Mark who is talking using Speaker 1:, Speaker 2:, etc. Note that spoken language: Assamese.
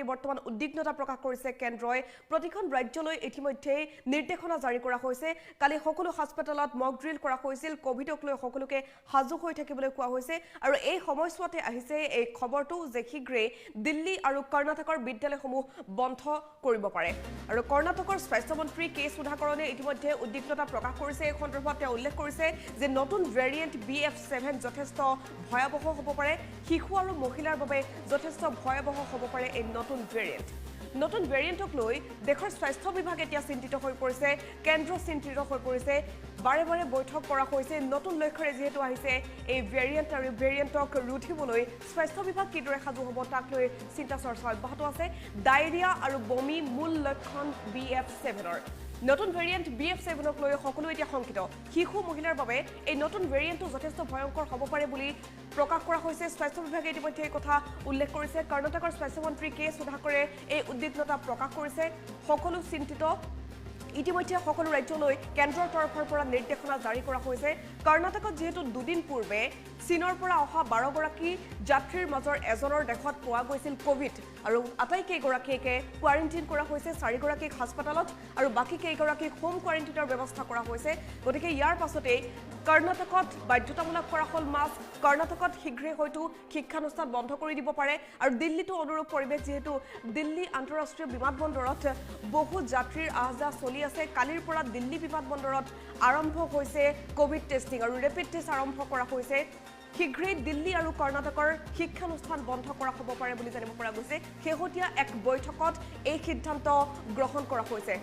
Speaker 1: কৰি বৰ্তমান উদ্বিগ্নতা প্ৰকাশ কৰিছে কেন্দ্ৰই প্ৰতিখন ৰাজ্যলৈ ইতিমধ্যে নিৰ্দেশনা জাৰি কৰা হৈছে কালি সকলো হাস্পতালত মক ড্ৰিল কৰা হৈছিল কোভিডক লৈ সকলোকে হাজু হৈ থাকিবলৈ কোৱা হৈছে আৰু এই সময়ছোৱাতে আহিছে এই খবৰটো যে শীঘ্ৰে দিল্লী আৰু কৰ্ণাটকৰ বিদ্যালয়সমূহ বন্ধ কৰিব পাৰে আৰু কৰ্ণাটকৰ স্বাস্থ্য মন্ত্ৰী কে সুধাকৰণে ইতিমধ্যে উদ্বিগ্নতা প্ৰকাশ কৰিছে এই সন্দৰ্ভত তেওঁ উল্লেখ কৰিছে যে নতুন ভেৰিয়েন্ট BF7 যথেষ্ট ভয়াবহ হ'ব পাৰে শিশু আৰু মহিলাৰ বাবে যথেষ্ট ভয়াবহ হ'ব পাৰে এই নতুন ভেৰিয়েন্টক লৈ দেশৰ স্বাস্থ্য বিভাগ এতিয়া চিন্তিত হৈ পৰিছে কেন্দ্ৰ চিন্তিত হৈ পৰিছে বাৰে বাৰে বৈঠক কৰা হৈছে নতুন লক্ষ্যৰে যেহেতু আহিছে এই ভেৰিয়েন্ট আৰু ভেৰিয়েন্টক ৰুধিবলৈ স্বাস্থ্য বিভাগ কিদৰে সাজু হ'ব তাক লৈ চিন্তা চৰ্চা অব্যাহত আছে ডায়েৰিয়া আৰু বমি মূল লক্ষণ BF7ৰ নতুন ভেৰিয়েন্ট BF7ক লৈ সকলো এতিয়া শংকিত শিশু মহিলাৰ বাবে এই নতুন ভেৰিয়েন্টটো যথেষ্ট ভয়ংকৰ হ'ব পাৰে বুলি প্ৰকাশ কৰা হৈছে স্বাস্থ্য বিভাগে ইতিমধ্যে এই কথা উল্লেখ কৰিছে কৰ্ণাটকৰ স্বাস্থ্য মন্ত্ৰী কে সুধাকৰে এই উদ্বিগ্নতা প্ৰকাশ কৰিছে সকলো চিন্তিত ইতিমধ্যে সকলো ৰাজ্যলৈ কেন্দ্ৰৰ তৰফৰ পৰা নিৰ্দেশনা জাৰি কৰা হৈছে কৰ্ণাটকত যেহেতু দুদিন পূৰ্বে চীনৰ পৰা অহা 12 গৰাকী যাত্ৰীৰ মাজৰ এজনৰ দেশত পোৱা গৈছিল কোভিড আৰু আটাইকেইগৰাকীকে কোৱাৰেণ্টাইন কৰা হৈছে 4 গৰাকীক হাস্পতালত আৰু বাকি কেইগৰাকীক হোম কোৱাৰেণ্টাইনৰ ব্যৱস্থা কৰা হৈছে গতিকে ইয়াৰ পাছতে কৰ্ণাটকত বাধ্যতামূলক কৰা হ'ল মাস্ক কৰ্ণাটকত শীঘ্ৰে হয়তো শিক্ষানুষ্ঠান বন্ধ কৰি দিব পাৰে আৰু দিল্লীতো অনুৰূপ পৰিৱেশ যেহেতু দিল্লী আন্তঃৰাষ্ট্ৰীয় বিমানবন্দৰত বহু যাত্ৰীৰ আহযা চলি আছে কালিৰ পৰা দিল্লী বিমানবন্দৰত আৰম্ভ হৈছে কোভিড টেষ্টিং আৰু ৰেপিড টেষ্ট আৰম্ভ কৰা হৈছে শীঘ্ৰেই দিল্লী আৰু কৰ্ণাটকৰ শিক্ষানুষ্ঠান বন্ধ কৰা হ'ব পাৰে বুলি জানিব পৰা গৈছে শেহতীয়া এক বৈঠকত এই সিদ্ধান্ত গ্ৰহণ কৰা হৈছে